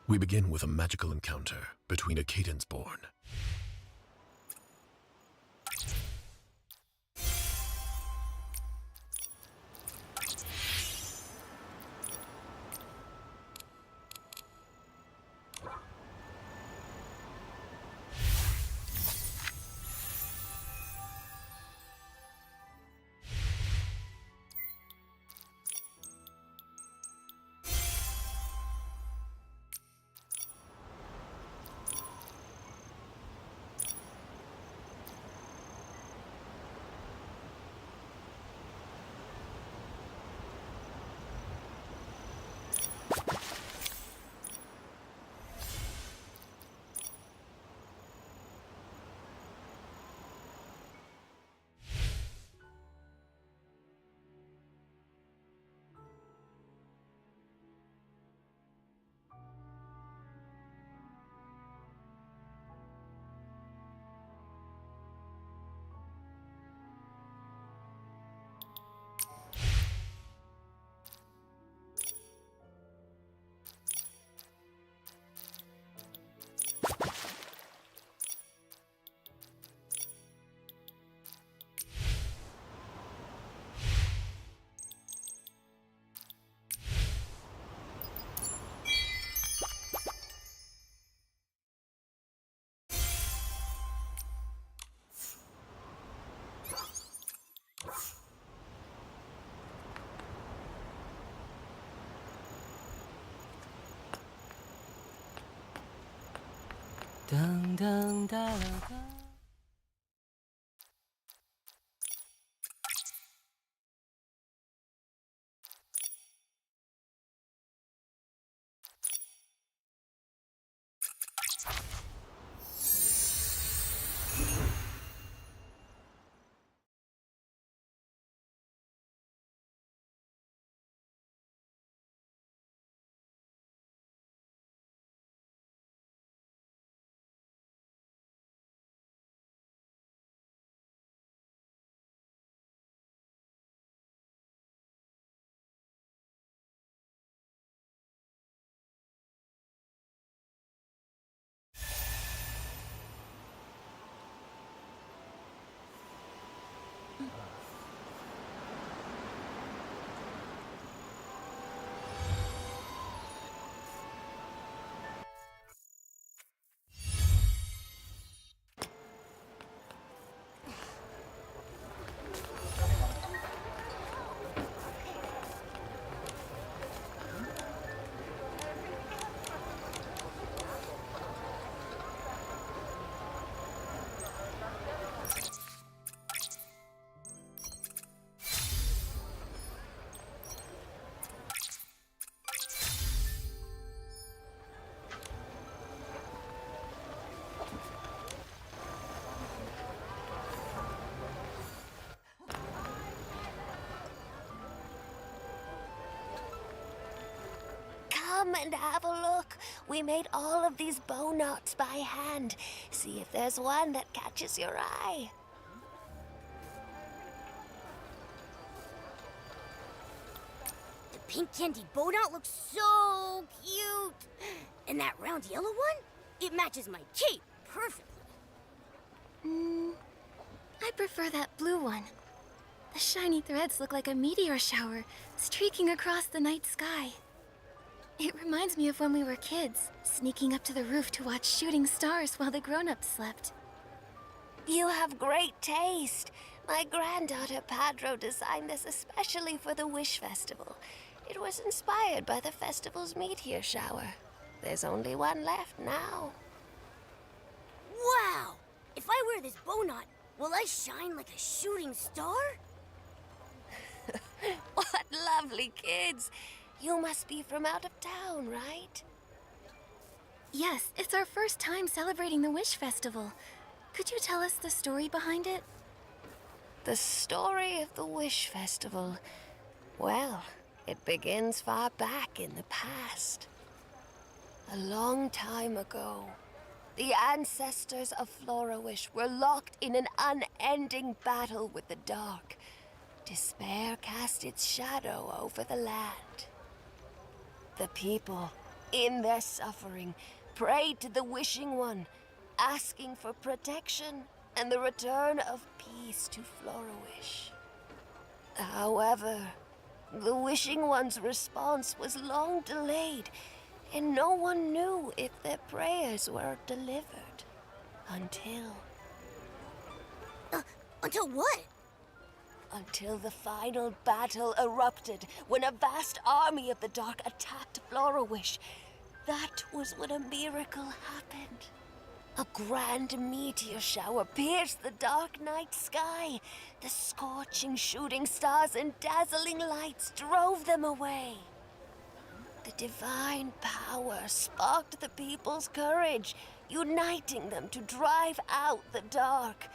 We begin with a magical encounter between a cadence born. Dun, dun, da, da. Come and have a look. We made all of these bow knots by hand. See if there's one that catches your eye. The pink candy bow knot looks so cute. And that round yellow one? It matches my cape perfectly. I prefer that blue one. The shiny threads look like a meteor shower streaking across the night sky. It reminds me of when we were kids, sneaking up to the roof to watch shooting stars while the grown-ups slept. You have great taste. My granddaughter Padro designed this especially for the Wish Festival. It was inspired by the festival's meteor shower. There's only one left now. Wow! If I wear this bow knot, will I shine like a shooting star? What lovely kids! You must be from out of town, right? Yes, it's our first time celebrating the Wish Festival. Could you tell us the story behind it? The story of the Wish Festival. Well, it begins far back in the past. A long time ago, the ancestors of Florawish were locked in an unending battle with the dark. Despair cast its shadow over the land. The people, In their suffering, prayed to the Wishing One, asking for protection and the return of peace to Floriwish. However, the Wishing One's response was long delayed, and no one knew if their prayers were delivered. Until what? Until the final battle erupted, when a vast army of the Dark attacked Floriwish. That was when a miracle happened. A grand meteor shower pierced the dark night sky. The scorching shooting stars and dazzling lights drove them away. The divine power sparked the people's courage, uniting them to drive out the dark.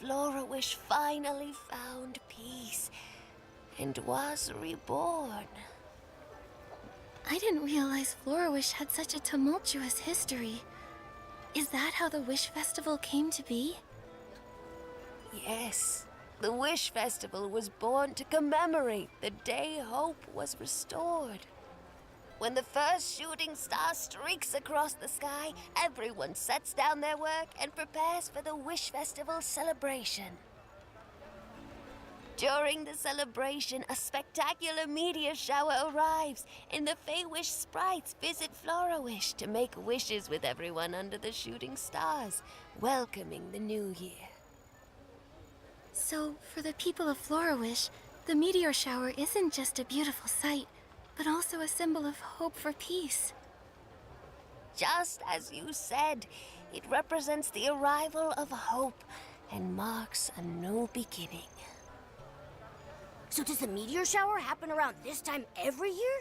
Floriwish finally found peace and was reborn. I didn't realize Floriwish had such a tumultuous history. Is that how the Wish Festival came to be? Yes, the Wish Festival was born to commemorate the day hope was restored. When the first shooting star streaks across the sky, everyone sets down their work and prepares for the Wish Festival celebration. During the celebration, a spectacular meteor shower arrives, and the Feywish sprites visit Floriwish to make wishes with everyone under the shooting stars, welcoming the new year. So, for the people of Floriwish, the meteor shower isn't just a beautiful sight, but also a symbol of hope for peace. Just as you said, it represents the arrival of hope and marks a new beginning. So does the meteor shower happen around this time every year?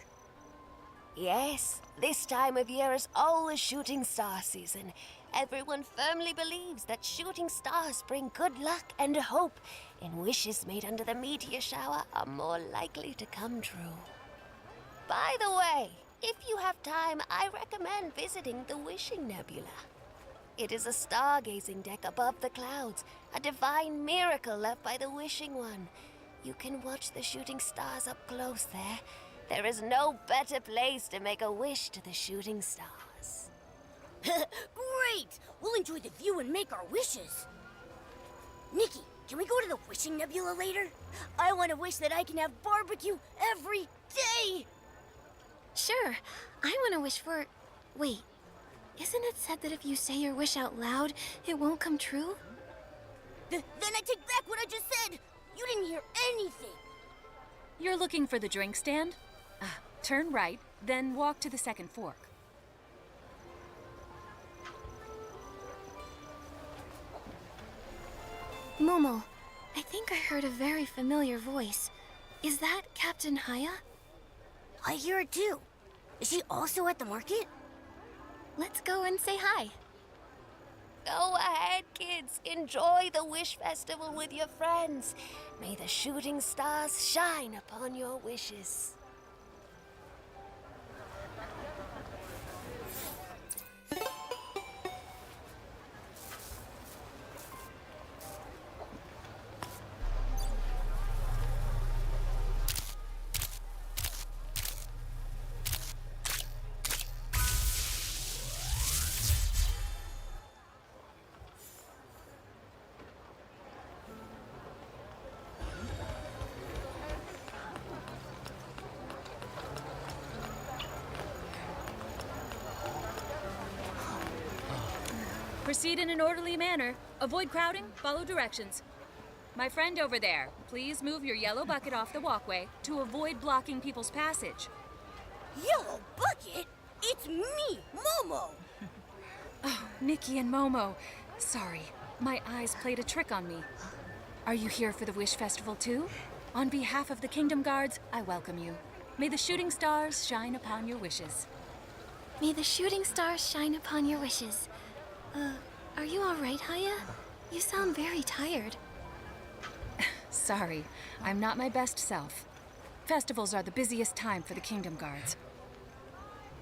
Yes, this time of year is always shooting star season. Everyone firmly believes that shooting stars bring good luck and hope, and wishes made under the meteor shower are more likely to come true. By the way, if you have time, I recommend visiting the Wishing Nebula. It is a stargazing deck above the clouds, a divine miracle left by the Wishing One. You can watch the shooting stars up close there. There is no better place to make a wish to the shooting stars. Great! We'll enjoy the view and make our wishes. Nikki, can we go to the Wishing Nebula later? I want to wish that I can have barbecue every day! Sure, I want to wish for... Wait, isn't it said that if you say your wish out loud, it won't come true? Then I take back what I just said! You didn't hear anything! You're looking for the drink stand? Turn right, then walk to the second fork. Momo, I think I heard a very familiar voice. Is that Captain Haya? I hear it too. Is she also at the market? Let's go and say hi. Go ahead, kids. Enjoy the Wish Festival with your friends. May the shooting stars shine upon your wishes. Proceed in an orderly manner. Avoid crowding, follow directions. My friend over there, please move your yellow bucket off the walkway to avoid blocking people's passage. Yellow bucket? It's me, Momo! Oh, Nikki and Momo. Sorry, my eyes played a trick on me. Are you here for the Wish Festival too? On behalf of the Kingdom Guards, I welcome you. May the shooting stars shine upon your wishes. May the shooting stars shine upon your wishes. Are you all right, Haya? You sound very tired. Sorry, I'm not my best self. Festivals are the busiest time for the Kingdom Guards.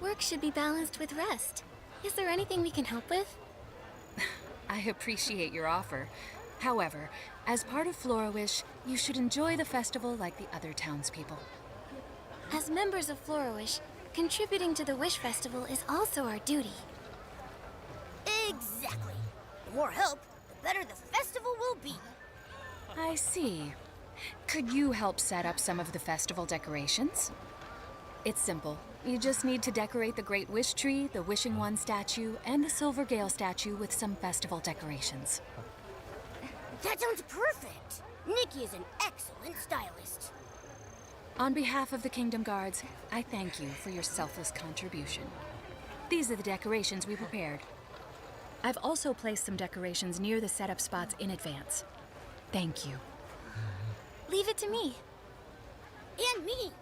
Work should be balanced with rest. Is there anything we can help with? I appreciate your offer. However, as part of Floriwish, you should enjoy the festival like the other townspeople. As members of Floriwish, contributing to the Wish Festival is also our duty. Exactly. The more help, the better the festival will be. I see. Could you help set up some of the festival decorations? It's simple. You just need to decorate the Great Wish Tree, the Wishing One statue, and the Silver Gale statue with some festival decorations. That sounds perfect. Nikki is an excellent stylist. On behalf of the Kingdom Guards, I thank you for your selfless contribution. These are the decorations we prepared. I've also placed some decorations near the setup spots in advance. Thank you. Leave it to me. And me.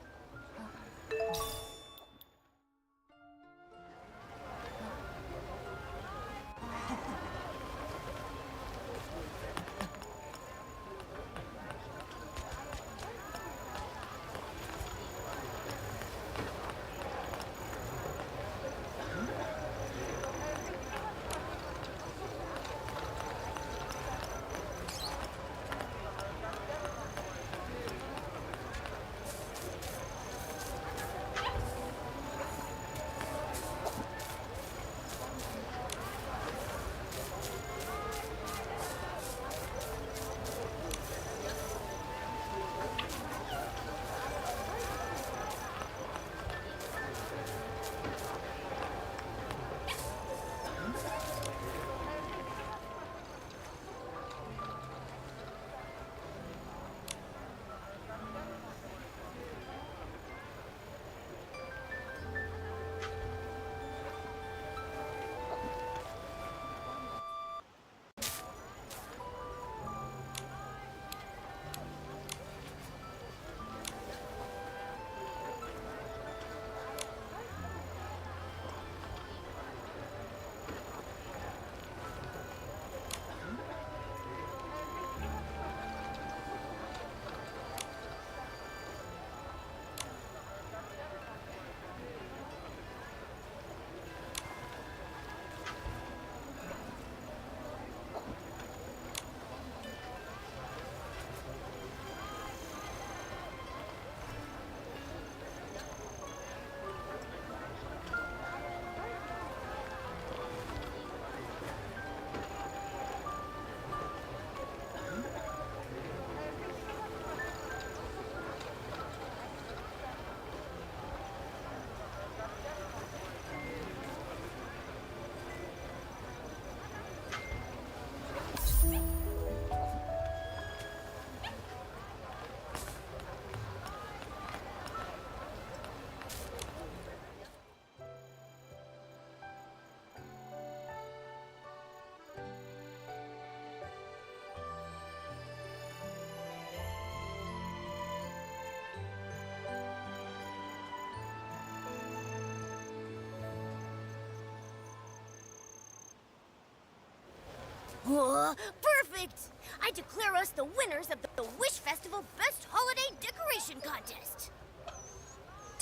Perfect! I declare us the winners of the Wish Festival Best Holiday Decoration Contest.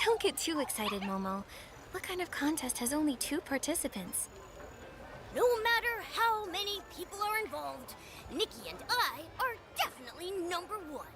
Don't get too excited, Momo. What kind of contest has only 2 participants? No matter how many people are involved, Nikki and I are definitely number 1.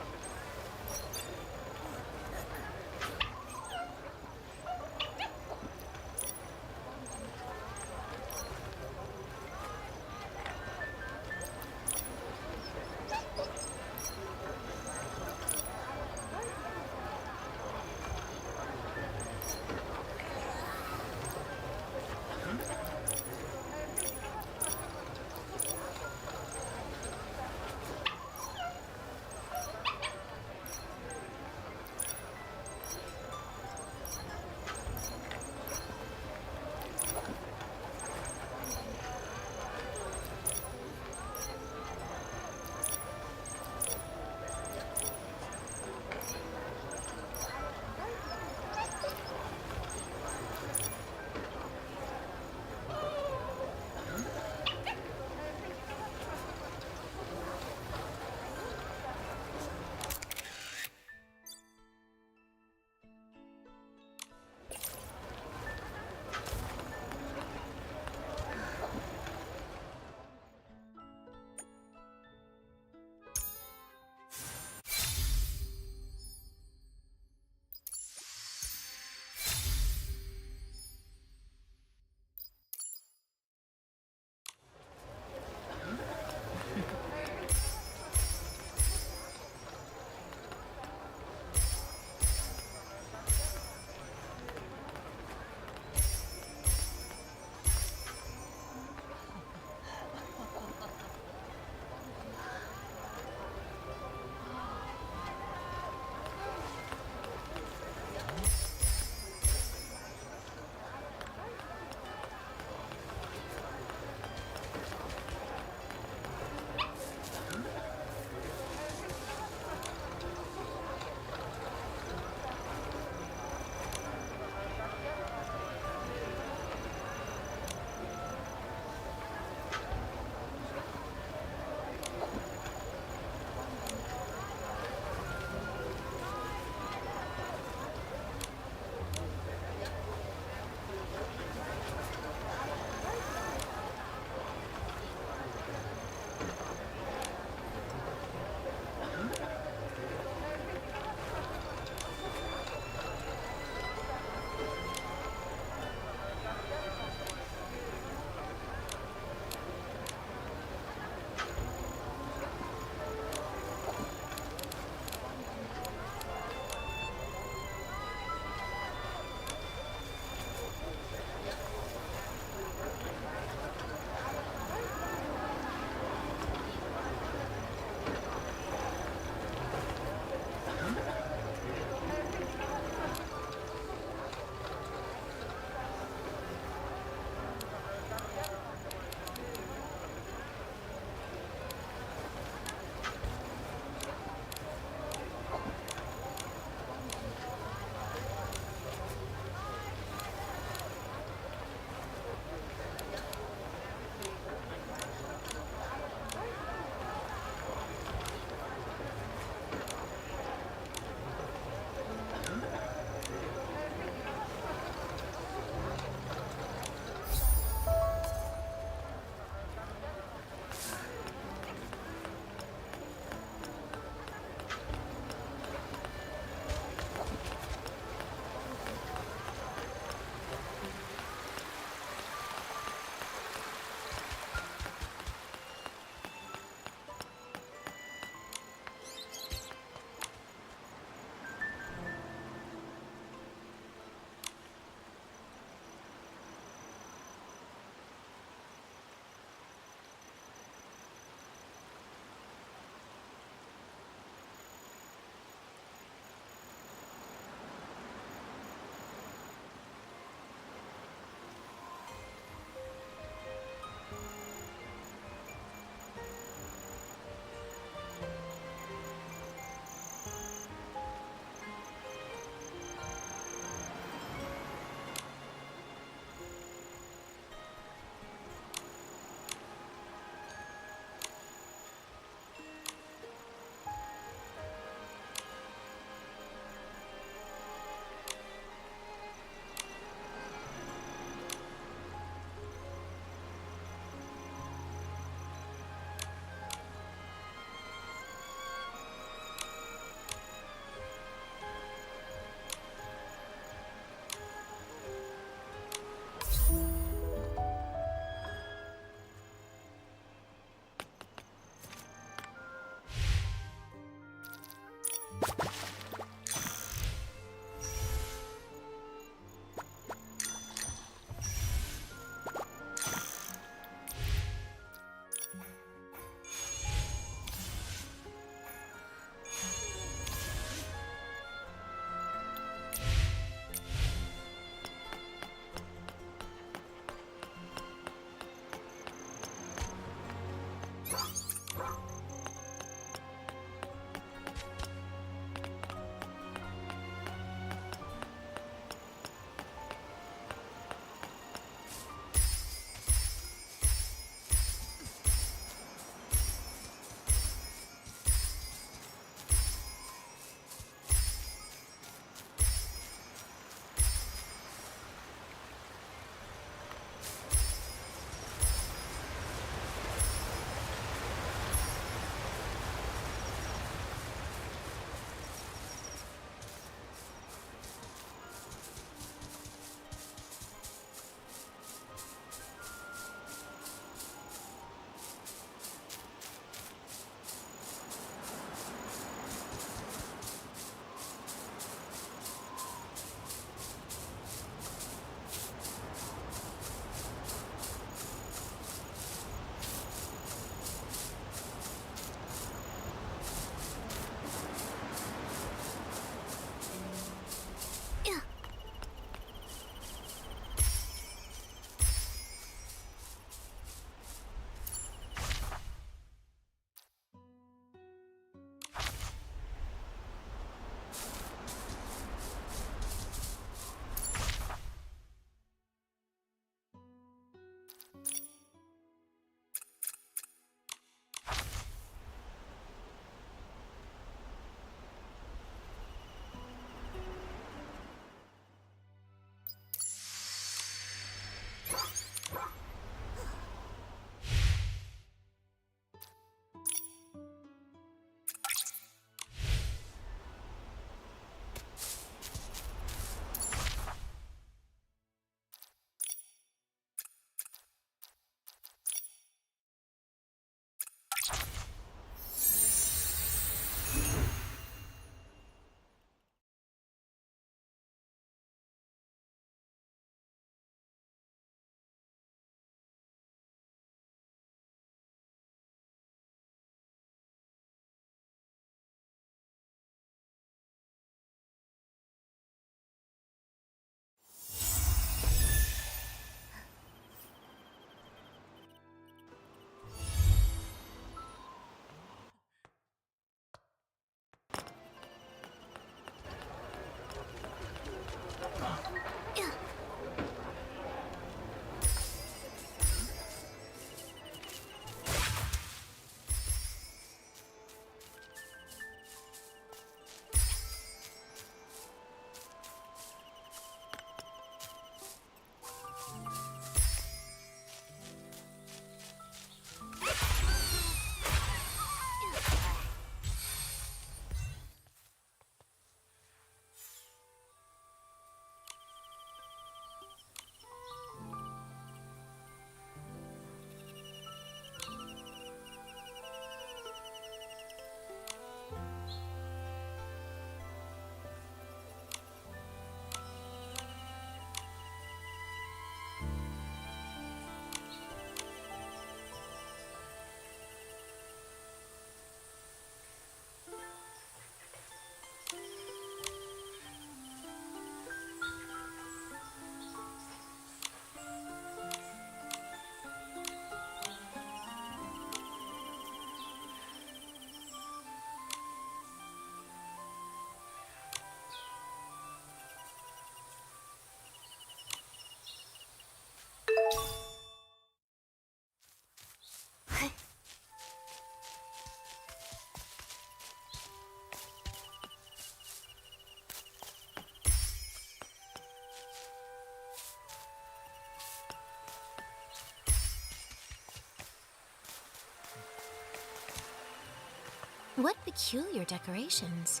What peculiar decorations.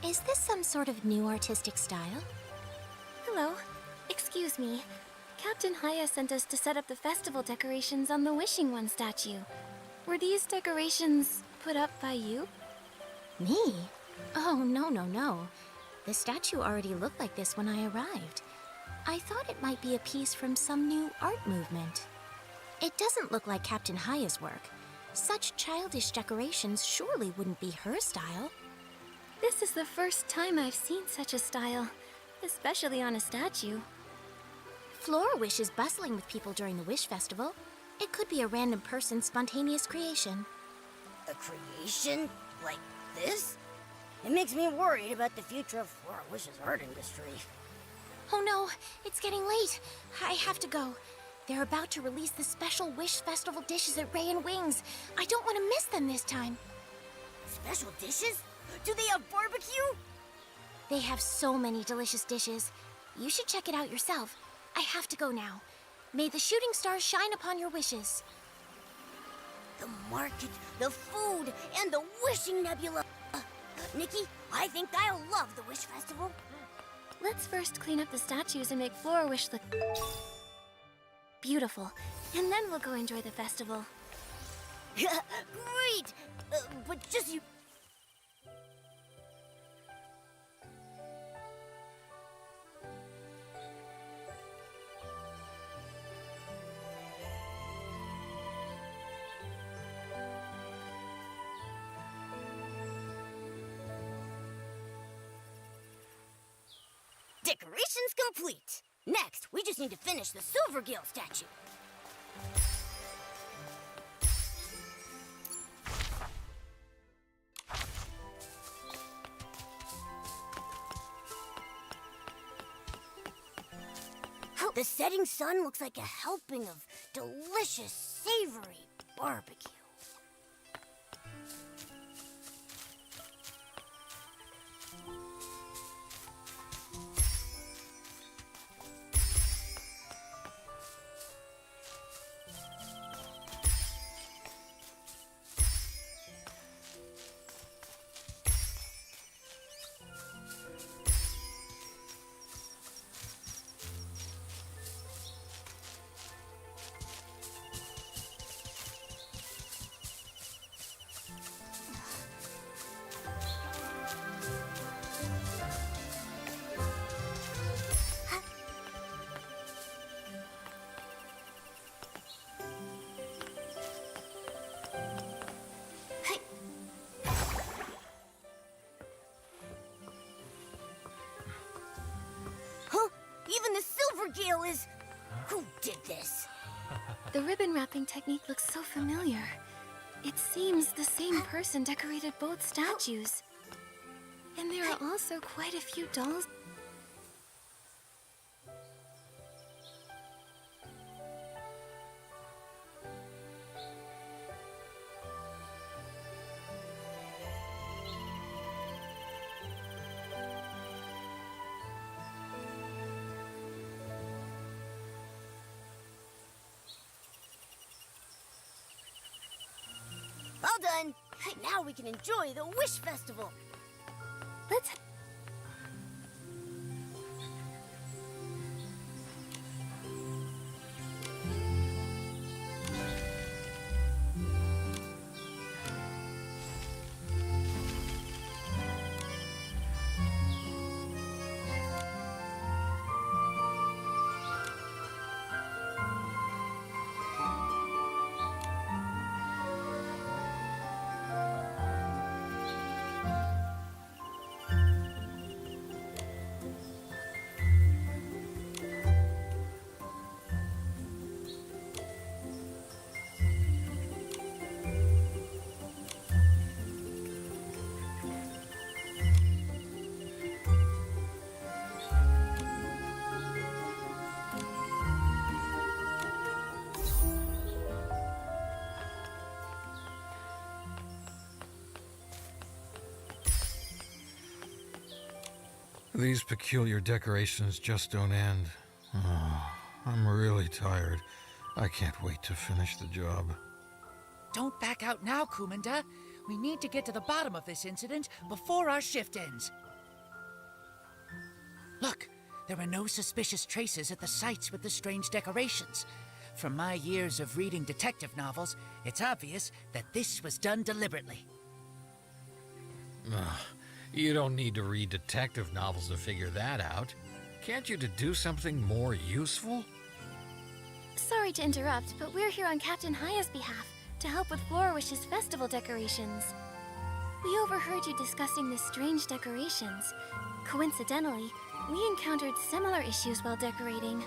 Is this some sort of new artistic style? Hello. Excuse me. Captain Haya sent us to set up the festival decorations on the Wishing One statue. Were these decorations put up by you? Me? Oh, no. The statue already looked like this when I arrived. I thought it might be a piece from some new art movement. It doesn't look like Captain Haya's work. Such childish decorations surely wouldn't be her style. This is the first time I've seen such a style, especially on a statue. Flora-Wish is bustling with people during the Wish Festival. It could be a random person's spontaneous creation. A creation? Like this? It makes me worried about the future of Flora-Wish's art industry. Oh no, it's getting late. I have to go. They're about to release the special Wish Festival dishes at Ray and Wings. I don't want to miss them this time. Special dishes? Do they have barbecue? They have so many delicious dishes. You should check it out yourself. I have to go now. May the shooting stars shine upon your wishes. The market, the food, and the Wishing Nebula. Nikki, I think I'll love the Wish Festival. Let's first clean up the statues and make Flora-Wish look beautiful, and then we'll go enjoy the festival. Great! But just you... Decorations complete! Next, we just need to finish the Silvergale statue. The setting sun looks like a helping of delicious, savory barbecue. Even the Silvergale is... Who did this? The ribbon wrapping technique looks so familiar. It seems the same person decorated both statues. And there are also quite a few dolls. All done. Now we can enjoy the Wish Festival. Let's... These peculiar decorations just don't end. Oh, I'm really tired. I can't wait to finish the job. Don't back out now, Kumanda. We need to get to the bottom of this incident before our shift ends. Look, there were no suspicious traces at the sites with the strange decorations. From my years of reading detective novels, it's obvious that this was done deliberately. You don't need to read detective novels to figure that out. Can't you do something more useful? Sorry to interrupt, but we're here on Captain Haya's behalf to help with Florawish's festival decorations. We overheard you discussing the strange decorations. Coincidentally, we encountered similar issues while decorating.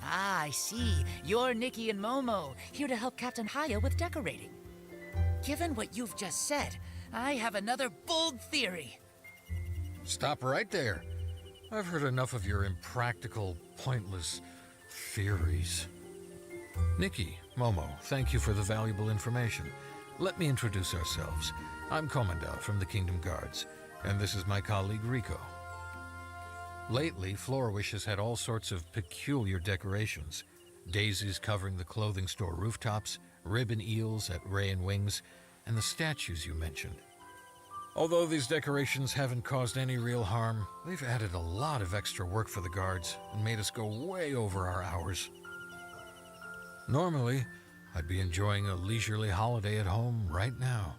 Ah, I see. You're Nikki and Momo, here to help Captain Haya with decorating. Given what you've just said, I have another bold theory. Stop right there. I've heard enough of your impractical, pointless theories. Nikki, Momo, thank you for the valuable information. Let me introduce ourselves. I'm Commandant from the Kingdom Guards, and this is my colleague Rico. Lately, Florawish has had all sorts of peculiar decorations. Daisies covering the clothing store rooftops, ribbon eels at Ray and Wings, and the statues you mentioned. Although these decorations haven't caused any real harm, they've added a lot of extra work for the guards and made us go way over our hours. Normally, I'd be enjoying a leisurely holiday at home right now.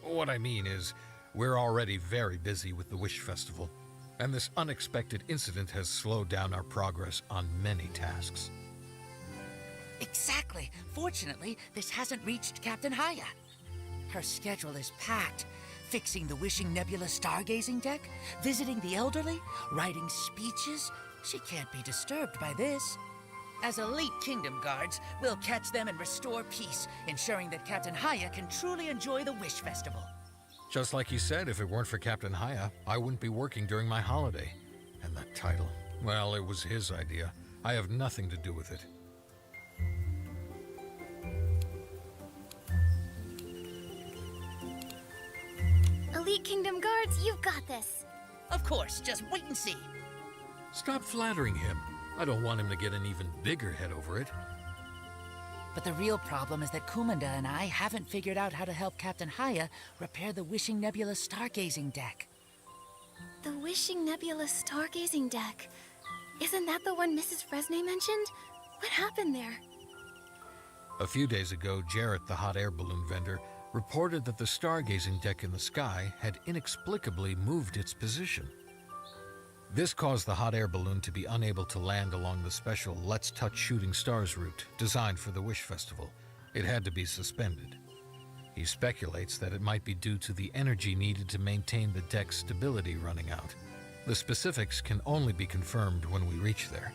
What I mean is, we're already very busy with the Wish Festival, and this unexpected incident has slowed down our progress on many tasks. Exactly. Fortunately, this hasn't reached Captain Haya. Her schedule is packed. Fixing the Wishing Nebula stargazing deck, visiting the elderly, writing speeches. She can't be disturbed by this. As elite Kingdom Guards, we'll catch them and restore peace, ensuring that Captain Haya can truly enjoy the Wish Festival. Just like you said, if it weren't for Captain Haya, I wouldn't be working during my holiday. And that title, well, it was his idea. I have nothing to do with it. Elite Kingdom Guards, you've got this. Of course, just wait and see. Stop flattering him. I don't want him to get an even bigger head over it. But the real problem is that Kumanda and I haven't figured out how to help Captain Haya repair the Wishing Nebula stargazing deck. The Wishing Nebula stargazing deck. Isn't that the one Mrs. Fresnay mentioned? What happened there? A few days ago, Jarrett, the hot air balloon vendor, reported that the stargazing deck in the sky had inexplicably moved its position. This caused the hot air balloon to be unable to land along the special Let's Touch Shooting Stars route designed for the Wish Festival. It had to be suspended. He speculates that it might be due to the energy needed to maintain the deck's stability running out. The specifics can only be confirmed when we reach there.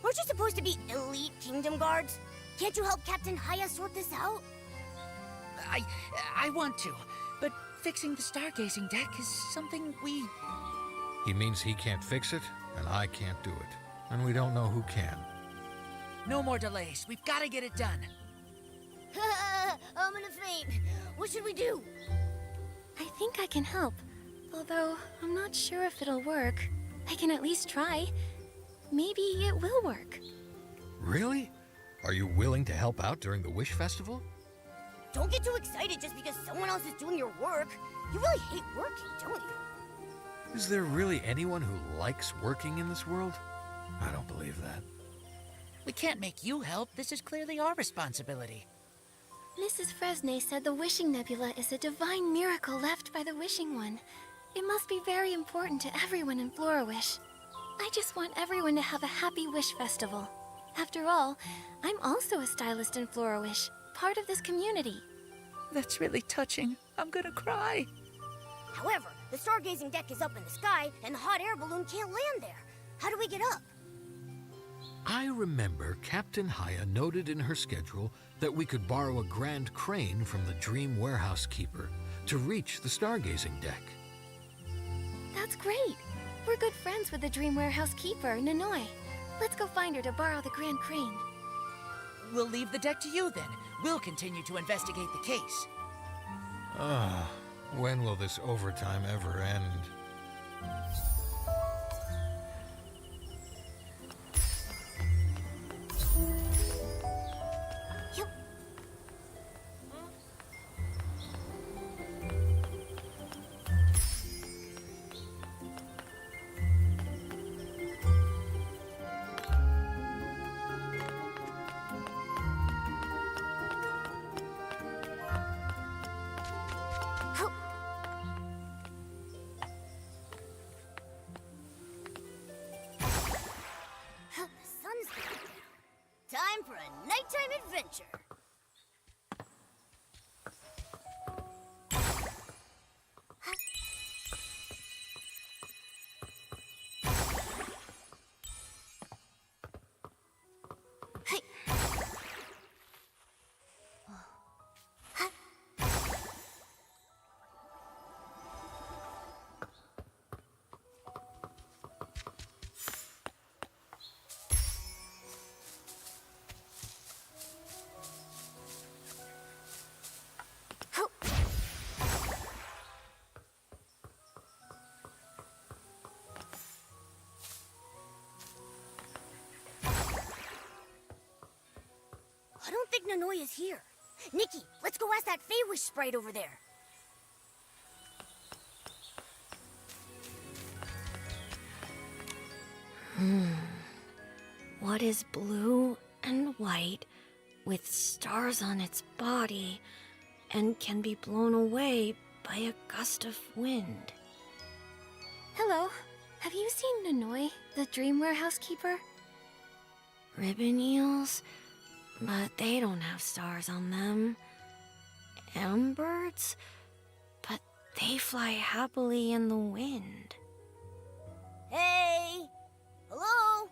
Aren't you supposed to be elite Kingdom Guards? Can't you help Captain Haya sort this out? I want to, but fixing the stargazing deck is something we... He means he can't fix it, and I can't do it. And we don't know who can. No more delays. We've got to get it done. I'm gonna faint. What should we do? I think I can help, although I'm not sure if it'll work. I can at least try. Maybe it will work. Really? Are you willing to help out during the Wish Festival? Don't get too excited just because someone else is doing your work. You really hate working, don't you? Is there really anyone who likes working in this world? I don't believe that. We can't make you help. This is clearly our responsibility. Mrs. Fresnay said the Wishing Nebula is a divine miracle left by the Wishing One. It must be very important to everyone in Florawish. I just want everyone to have a happy Wish Festival. After all, I'm also a stylist in Florawish, part of this community. That's really touching. I'm gonna cry. However, the stargazing deck is up in the sky, and the hot air balloon can't land there. How do we get up? I remember Captain Haya noted in her schedule that we could borrow a grand crane from the Dream Warehouse Keeper to reach the stargazing deck. That's great. We're good friends with the Dream Warehouse Keeper, Nanoi. Let's go find her to borrow the grand crane. We'll leave the deck to you then. We'll continue to investigate the case. When will this overtime ever end? adventure. I don't think Nanoi is here. Nikki, let's go ask that Feywish sprite over there. What is blue and white with stars on its body and can be blown away by a gust of wind? Hello. Have you seen Nanoi, the dream warehouse keeper? Ribbon eels? But they don't have stars on them. Birds? But they fly happily in the wind. Hey! Hello?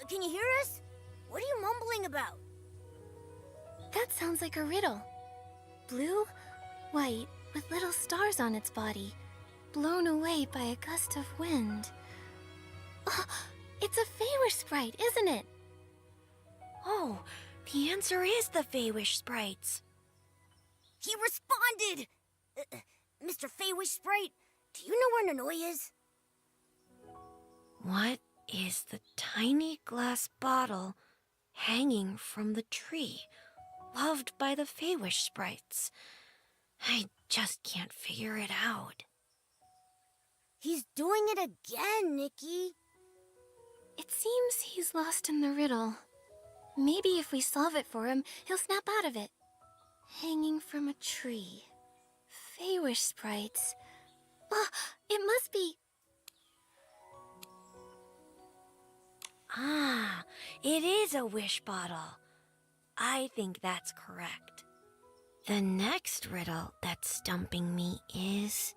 Can you hear us? What are you mumbling about? That sounds like a riddle. Blue, white, with little stars on its body, blown away by a gust of wind. Oh, it's a Feywish sprite, isn't it? Oh, the answer is the Feywish sprites. He responded! Mr. Feywish Sprite, do you know where Nanoi is? What is the tiny glass bottle hanging from the tree, loved by the Feywish sprites? I just can't figure it out. He's doing it again, Nikki. It seems he's lost in the riddle. Maybe if we solve it for him, he'll snap out of it. Hanging from a tree. Feywish sprites. Oh, it must be... Ah, it is a wish bottle. I think that's correct. The next riddle that's stumping me is...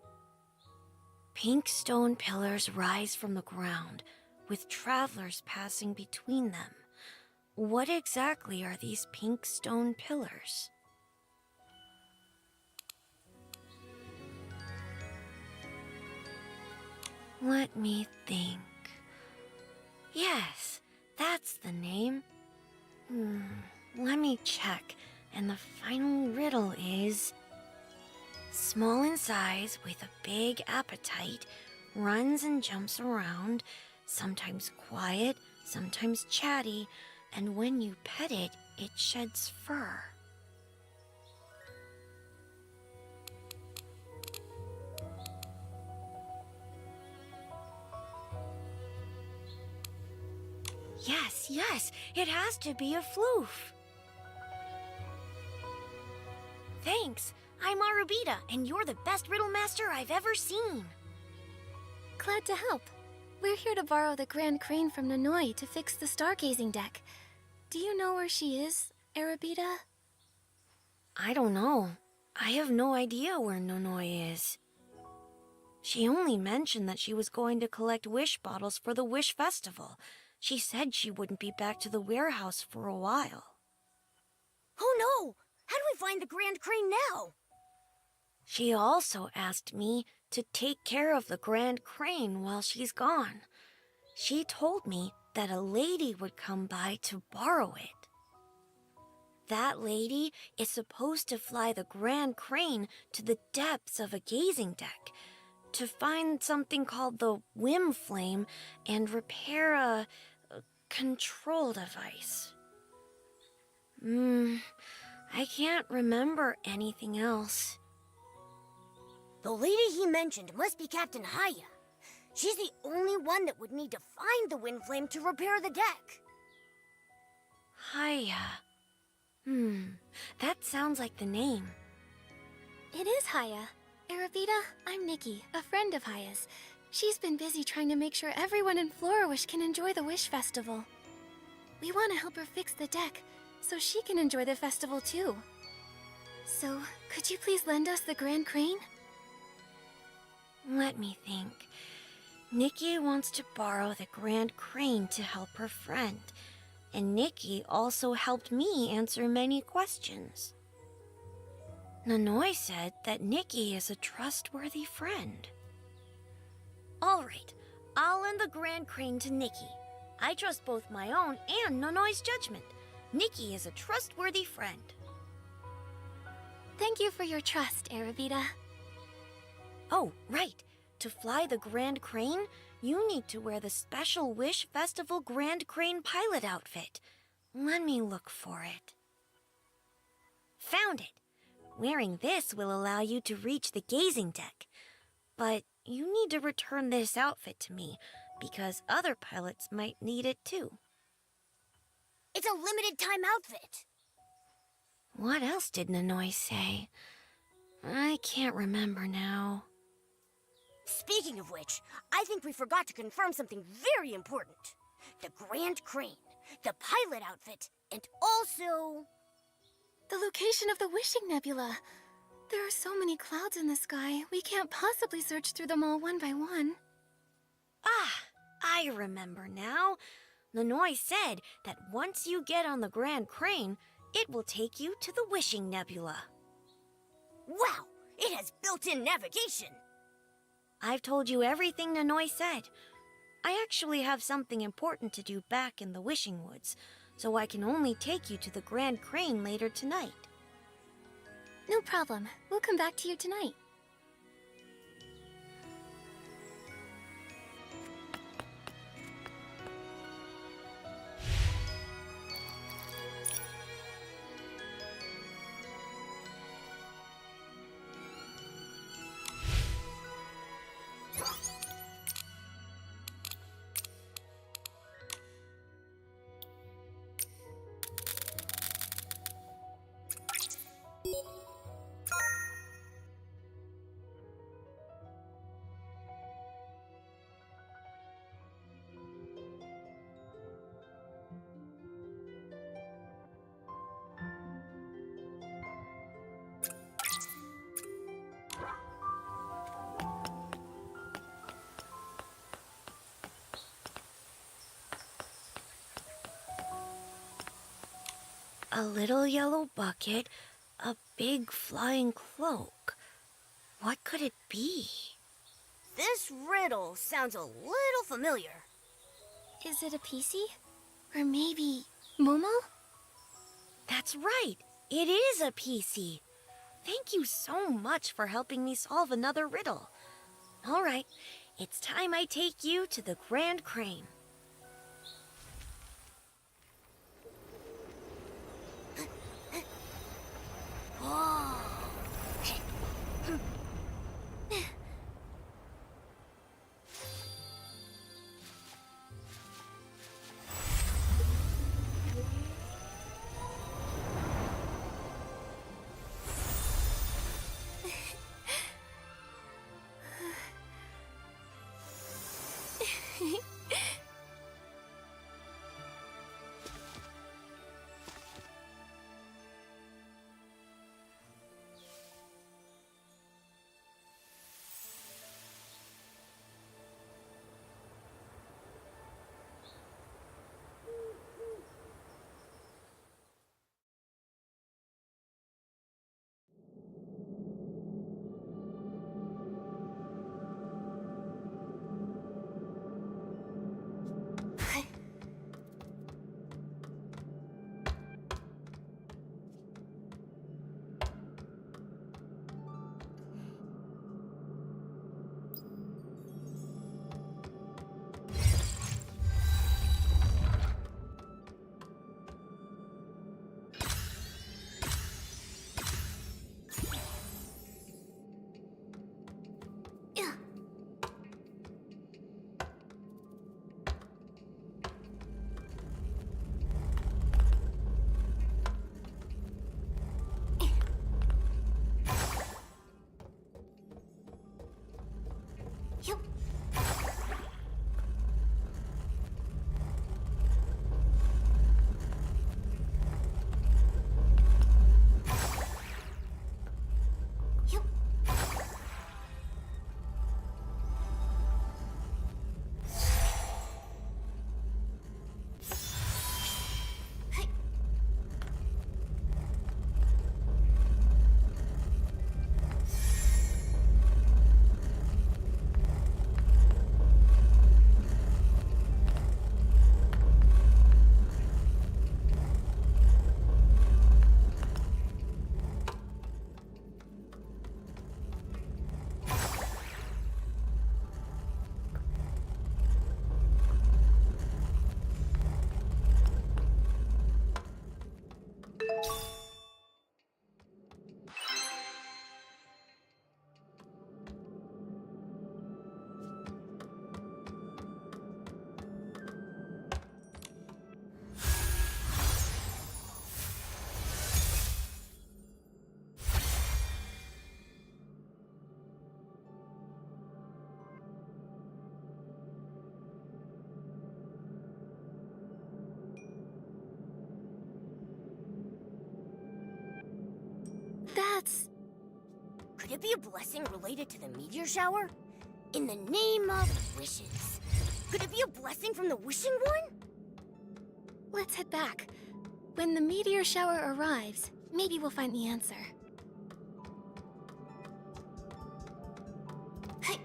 Pink stone pillars rise from the ground, with travelers passing between them. What exactly are these pink stone pillars? Let me think. Yes, that's the name. Let me check. And the final riddle is... Small in size with a big appetite, runs and jumps around, sometimes quiet, sometimes chatty, and when you pet it, it sheds fur. Yes, it has to be a floof. Thanks. I'm Arubita, and you're the best riddle master I've ever seen. Glad to help. We're here to borrow the Grand Crane from Nanoi to fix the stargazing deck. Do you know where she is, Arubita? I don't know. I have no idea where Nanoi is. She only mentioned that she was going to collect wish bottles for the Wish Festival. She said she wouldn't be back to the warehouse for a while. Oh no! How do we find the Grand Crane now? She also asked me to take care of the Grand Crane while she's gone. She told me that a lady would come by to borrow it. That lady is supposed to fly the Grand Crane to the depths of a gazing deck to find something called the Whim Flame and repair a control device. I can't remember anything else. The lady he mentioned must be Captain Haya. She's the only one that would need to find the wind flame to repair the deck. Haya. That sounds like the name. It is Haya. Arubita, I'm Nikki, a friend of Haya's. She's been busy trying to make sure everyone in Florawish can enjoy the Wish Festival. We want to help her fix the deck, so she can enjoy the festival too. So, could you please lend us the Grand Crane? Let me think. Nikki wants to borrow the Grand Crane to help her friend, and Nikki also helped me answer many questions. Nanoi said that Nikki is a trustworthy friend. All right, I'll lend the Grand Crane to Nikki. I trust both my own and Nanoi's judgment. Nikki is a trustworthy friend. Thank you for your trust, Arabita. Oh, right. To fly the Grand Crane, you need to wear the special Wish Festival Grand Crane pilot outfit. Let me look for it. Found it. Wearing this will allow you to reach the gazing deck. But you need to return this outfit to me, because other pilots might need it too. It's a limited time outfit. What else did Nanoi say? I can't remember now. Speaking of which, I think we forgot to confirm something very important. The Grand Crane, the pilot outfit, and also... The location of the Wishing Nebula. There are so many clouds in the sky, we can't possibly search through them all one by one. Ah, I remember now. Nanoi said that once you get on the Grand Crane, it will take you to the Wishing Nebula. Wow, it has built-in navigation. I've told you everything Nanoi said. I actually have something important to do back in the Wishing Woods, so I can only take you to the Grand Crane later tonight. No problem. We'll come back to you tonight. A little yellow bucket, a big flying cloak. What could it be? This riddle sounds a little familiar. Is it a PC? Or maybe Momo? That's right. It is a PC. Thank you so much for helping me solve another riddle. All right, it's time I take you to the Grand Crane. Whoa. That's... Could it be a blessing related to the meteor shower? In the name of wishes. Could it be a blessing from the wishing one? Let's head back. When the meteor shower arrives, maybe we'll find the answer. Hey.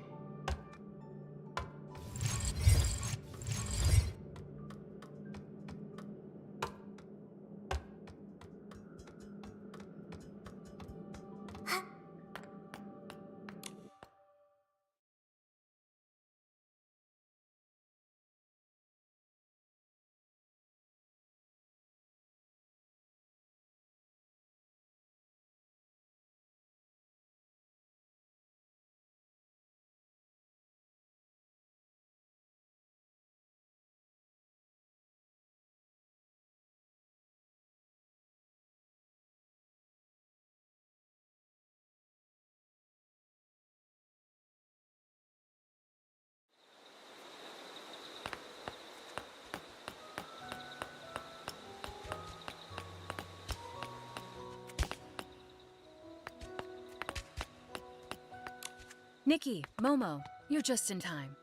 Nikki, Momo, you're just in time.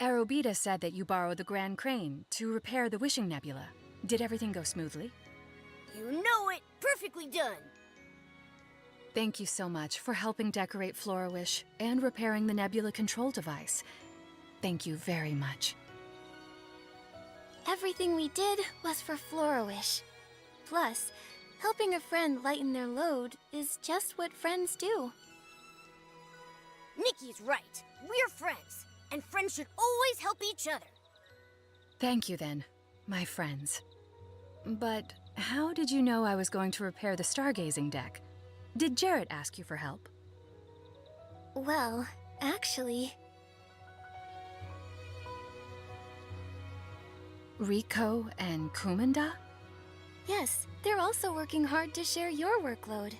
Arobita said that you borrowed the Grand Crane to repair the Wishing Nebula. Did everything go smoothly? You know it! Perfectly done! Thank you so much for helping decorate Florawish and repairing the Nebula control device. Thank you very much. Everything we did was for Florawish. Plus, helping a friend lighten their load is just what friends do. Nikki's right. We're friends, and friends should always help each other. Thank you then, my friends. But how did you know I was going to repair the stargazing deck? Did Jarrett ask you for help? Well, actually... Rico and Kumanda? Yes, they're also working hard to share your workload.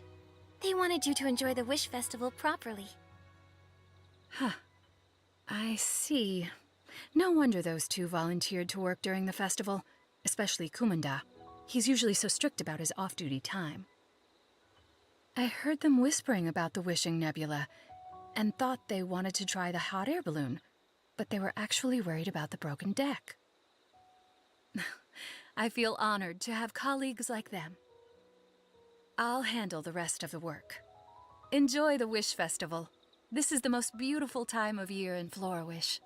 They wanted you to enjoy the Wish Festival properly. Huh. I see. No wonder those two volunteered to work during the festival, especially Kumanda. He's usually so strict about his off-duty time. I heard them whispering about the Wishing Nebula and thought they wanted to try the hot air balloon, but they were actually worried about the broken deck. I feel honored to have colleagues like them. I'll handle the rest of the work. Enjoy the Wish Festival. This is the most beautiful time of year in Florawish.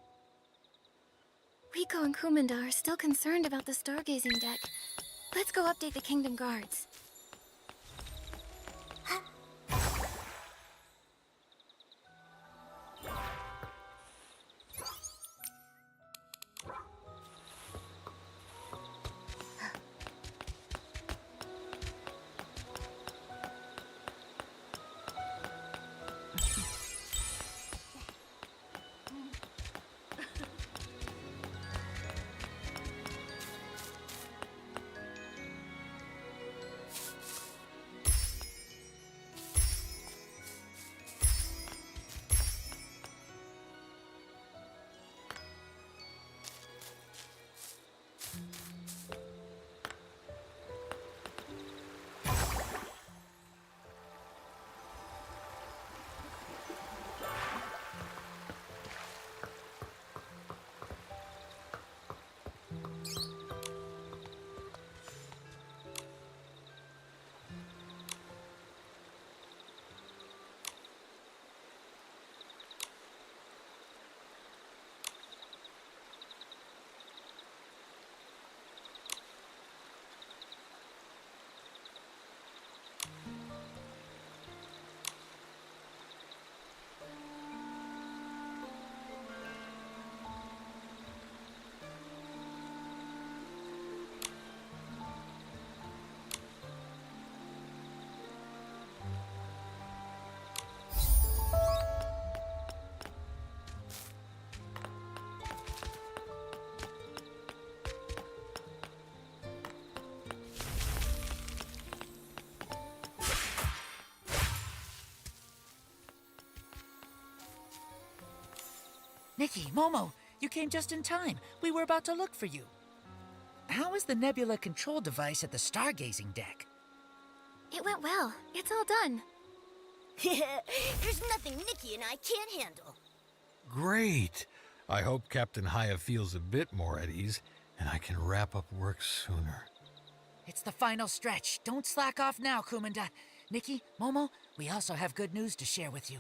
Rico and Kumanda are still concerned about the stargazing deck. Let's go update the Kingdom Guards. Nikki, Momo, you came just in time. We were about to look for you. How is the nebula control device at the stargazing deck? It went well. It's all done. There's nothing Nikki and I can't handle. Great! I hope Captain Haya feels a bit more at ease, and I can wrap up work sooner. It's the final stretch. Don't slack off now, Kumanda. Nikki, Momo, we also have good news to share with you.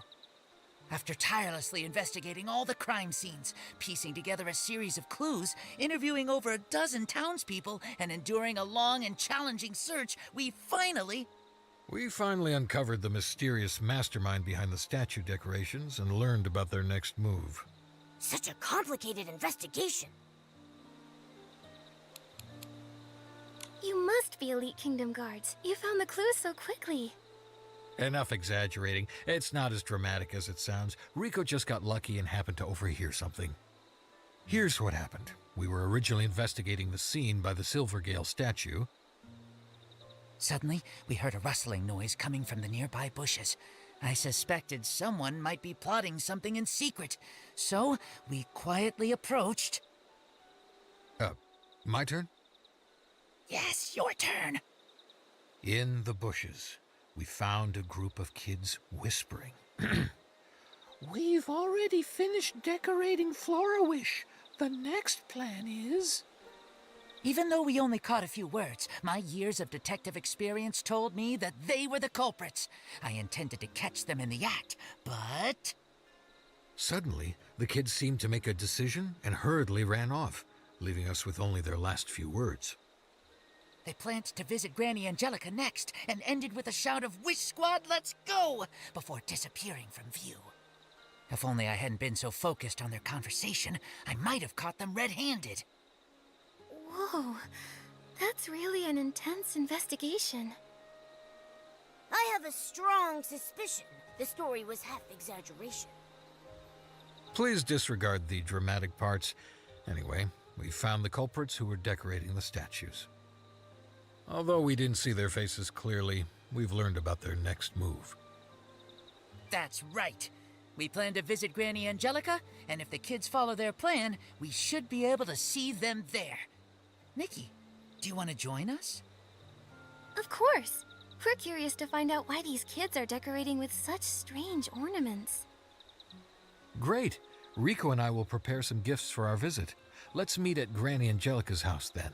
After tirelessly investigating all the crime scenes, piecing together a series of clues, interviewing over a dozen townspeople, and enduring a long and challenging search, we finally uncovered the mysterious mastermind behind the statue decorations and learned about their next move. Such a complicated investigation. You must be Elite Kingdom Guards. You found the clues so quickly. Enough exaggerating. It's not as dramatic as it sounds. Rico just got lucky and happened to overhear something. Here's what happened. We were originally investigating the scene by the Silvergale statue. Suddenly, we heard a rustling noise coming from the nearby bushes. I suspected someone might be plotting something in secret, so we quietly approached. My turn? Yes, your turn. In the bushes, we found a group of kids whispering. We've already finished decorating Florawish. The next plan is... Even though we only caught a few words, my years of detective experience told me that they were the culprits. I intended to catch them in the act, but... Suddenly, the kids seemed to make a decision and hurriedly ran off, leaving us with only their last few words. They planned to visit Granny Angelica next, and ended with a shout of "Wish Squad, let's go!" before disappearing from view. If only I hadn't been so focused on their conversation, I might have caught them red-handed. Whoa, that's really an intense investigation. I have a strong suspicion the story was half exaggeration. Please disregard the dramatic parts. Anyway, we found the culprits who were decorating the statues. Although we didn't see their faces clearly, we've learned about their next move. That's right. We plan to visit Granny Angelica, and if the kids follow their plan, we should be able to see them there. Nikki, do you want to join us? Of course. We're curious to find out why these kids are decorating with such strange ornaments. Great! Rico and I will prepare some gifts for our visit. Let's meet at Granny Angelica's house then.